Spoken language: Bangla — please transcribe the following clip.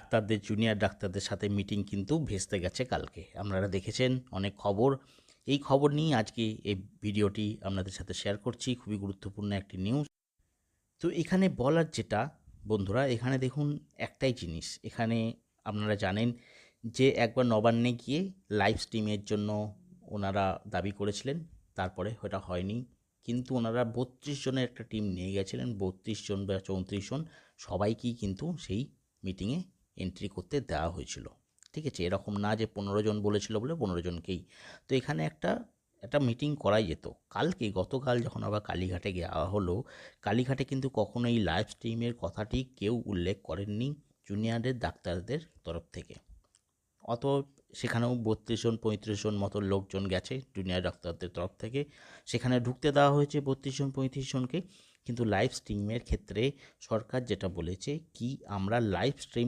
ডাক্তারদের, জুনিয়র ডাক্তারদের সাথে মিটিং কিন্তু ভেস্তে গেছে কালকে। আপনারা দেখেছেন অনেক খবর। এই খবর নিয়ে আজকে এই ভিডিওটি আপনাদের সাথে শেয়ার করছি, খুবই গুরুত্বপূর্ণ একটি নিউজ। তো এখানে বলার যেটা বন্ধুরা, এখানে দেখুন একটাই জিনিস, এখানে আপনারা জানেন যে একবার নবান্নে গিয়ে লাইভ স্ট্রিমের জন্য ওনারা দাবি করেছিলেন, তারপরে ওটা হয়নি। কিন্তু ওনারা 32 জনের একটা টিম নিয়ে গেছিলেন, 32 জন বা 34 জন সবাইকেই কিন্তু সেই মিটিংয়ে এন্ট্রি করতে দেওয়া হয়েছিল। ঠিক আছে, এরকম না যে 15 জন বলেছিল বলে 15 জনকেই। তো এখানে একটা মিটিং করাই যেত। গতকাল যখন আবার কালীঘাটে যাওয়া হলো, কালীঘাটে কিন্তু কখনো এই লাইভ স্ট্রিমের কথাটি কেউ উল্লেখ করেননি জুনিয়রের ডাক্তারদের তরফ থেকে। অতএব সেখানেও 32 জন 35 জন মতো লোকজন গেছে জুনিয়র ডাক্তারদের তরফ থেকে, সেখানে ঢুকতে দেওয়া হয়েছে 32 জন 35 জনকে। কিন্তু লাইভ স্ট্রিমের ক্ষেত্রে সরকার যেটা বলেছে কি, আমরা লাইভ স্ট্রিম